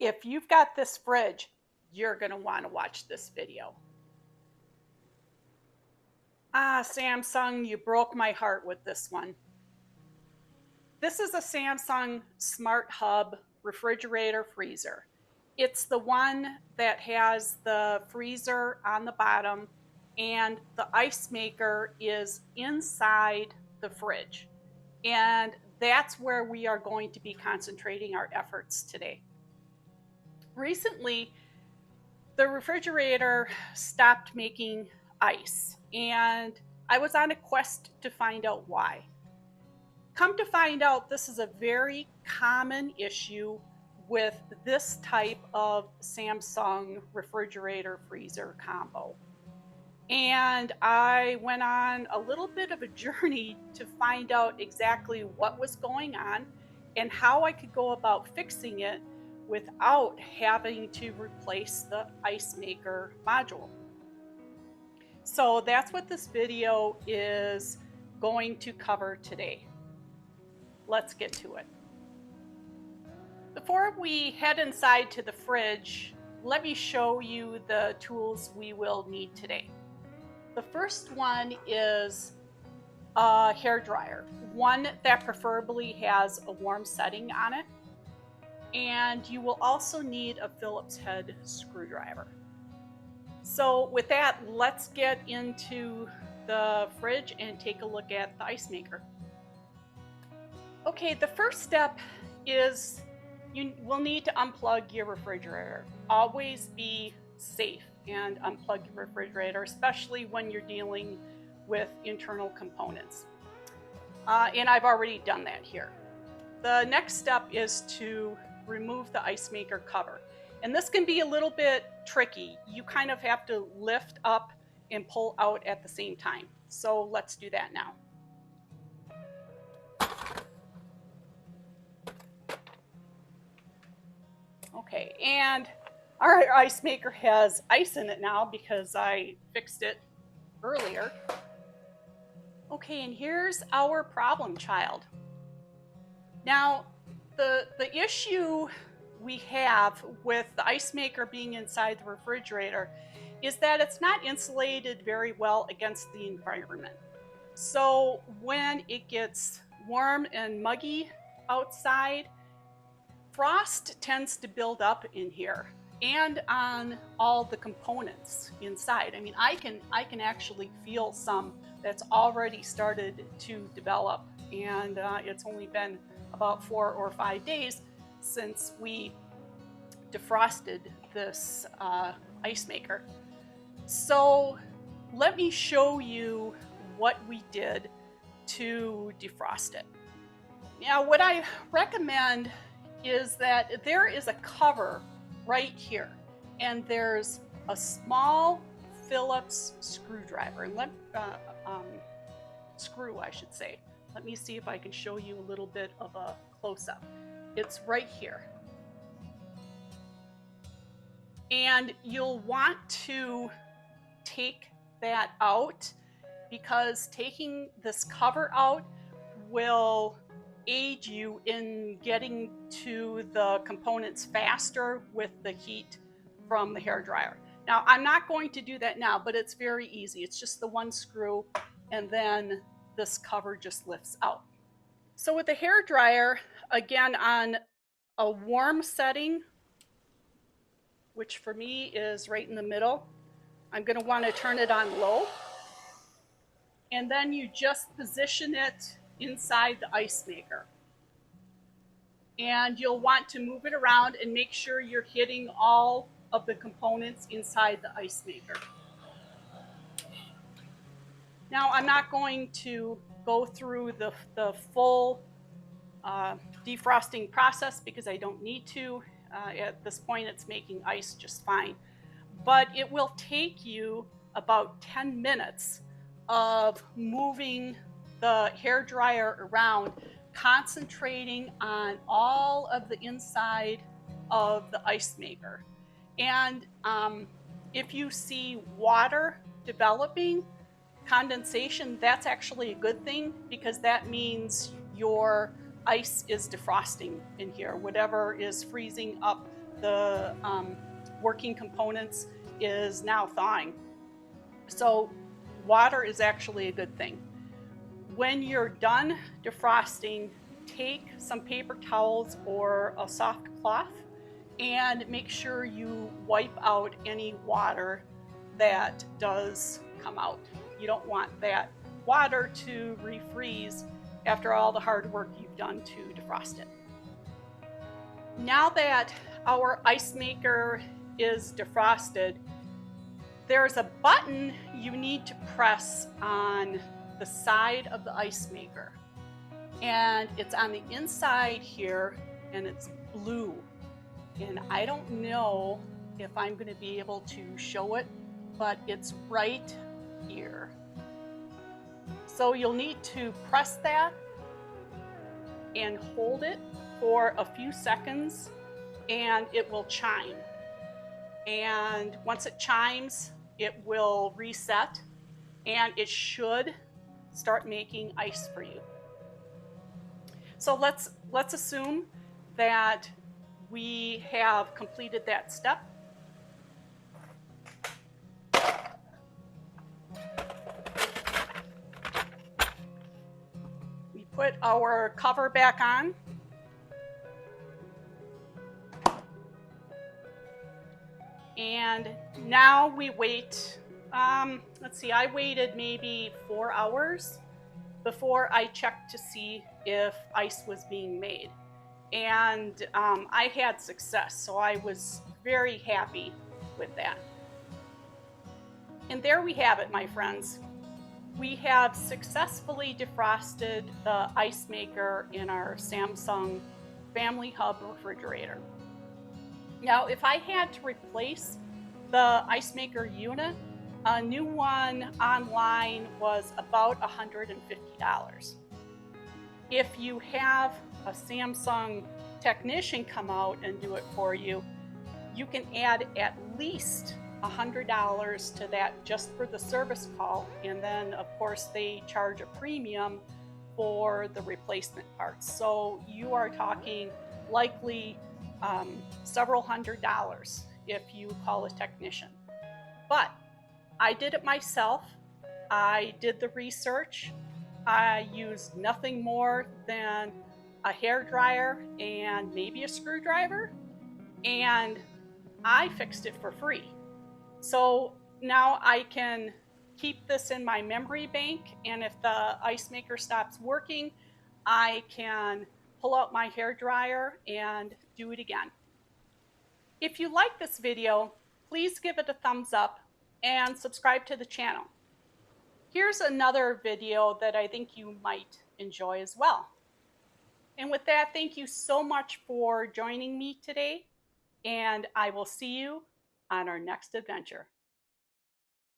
If you've got this fridge, you're going to want to watch this video. Samsung, you broke my heart with this one. This is a Samsung Smart Hub refrigerator freezer. It's the one that has the freezer on the bottom and the ice maker is inside the fridge. And that's where we are going to be concentrating our efforts today. Recently, the refrigerator stopped making ice, and I was on a quest to find out why. Come to find out, this is a very common issue with this type of Samsung refrigerator freezer combo. And I went on a little bit of a journey to find out exactly what was going on and how I could go about fixing it without having to replace the ice maker module. So that's what this video is going to cover today. Let's get to it. Before we head inside to the fridge, let me show you the tools we will need today. The first one is a hairdryer, one that preferably has a warm setting on it. And you will also need a Phillips head screwdriver. So with that, let's get into the fridge and take a look at the ice maker. Okay, the first step is you will need to unplug your refrigerator. Always be safe and unplug your refrigerator, especially when you're dealing with internal components. And I've already done that here. The next step is to remove the ice maker cover. And this can be a little bit tricky. You kind of have to lift up and pull out at the same time. So let's do that now. Okay, and our ice maker has ice in it now because I fixed it earlier. Okay, and here's our problem child. Now, the issue we have with the ice maker being inside the refrigerator is that it's not insulated very well against the environment. So when it gets warm and muggy outside, frost tends to build up in here and on all the components inside. I mean, I can actually feel some that's already started to develop, and it's only been about 4 or 5 days since we defrosted this ice maker. So let me show you what we did to defrost it. Now, what I recommend is that there is a cover right here, and there's a small Phillips screwdriver, screw, I should say. Let me see if I can show you a little bit of a close-up. It's right here. And you'll want to take that out because taking this cover out will aid you in getting to the components faster with the heat from the hairdryer. Now, I'm not going to do that now, but it's very easy. It's just the one screw, and then this cover just lifts out. So with the hairdryer, again, on a warm setting, which for me is right in the middle, I'm going to want to turn it on low. And then you just position it inside the ice maker. And you'll want to move it around and make sure you're hitting all of the components inside the ice maker. Now, I'm not going to go through the full defrosting process because I don't need to. At this point, it's making ice just fine. But it will take you about 10 minutes of moving the hairdryer around, concentrating on all of the inside of the ice maker. And if you see water developing, condensation, that's actually a good thing because that means your ice is defrosting in here. Whatever is freezing up the working components is now thawing. So water is actually a good thing. When you're done defrosting, take some paper towels or a soft cloth and make sure you wipe out any water that does come out. You don't want that water to refreeze after all the hard work you've done to defrost it. Now that our ice maker is defrosted, there's a button you need to press on the side of the ice maker, and it's on the inside here, and it's blue, and I don't know if I'm going to be able to show it, but it's right here. So you'll need to press that and hold it for a few seconds, and it will chime. And once it chimes, it will reset, and it should start making ice for you. So let's assume that we have completed that step. We put our cover back on. And now we wait, let's see, I waited maybe 4 hours before I checked to see if ice was being made. And I had success, so I was very happy with that. And there we have it, my friends. We have successfully defrosted the ice maker in our Samsung Family Hub refrigerator. Now, if I had to replace the ice maker unit, a new one online was about $150. If you have a Samsung technician come out and do it for you, you can add at least $100 to that just for the service call, and then of course they charge a premium for the replacement parts. So you are talking likely several $100s if you call a technician. But I did it myself. I did the research. I used nothing more than a hairdryer and maybe a screwdriver, and I fixed it for free. So now I can keep this in my memory bank, and if the ice maker stops working, I can pull out my hairdryer and do it again. If you like this video, please give it a thumbs up and subscribe to the channel. Here's another video that I think you might enjoy as well. And with that, thank you so much for joining me today, and I will see you on our next adventure.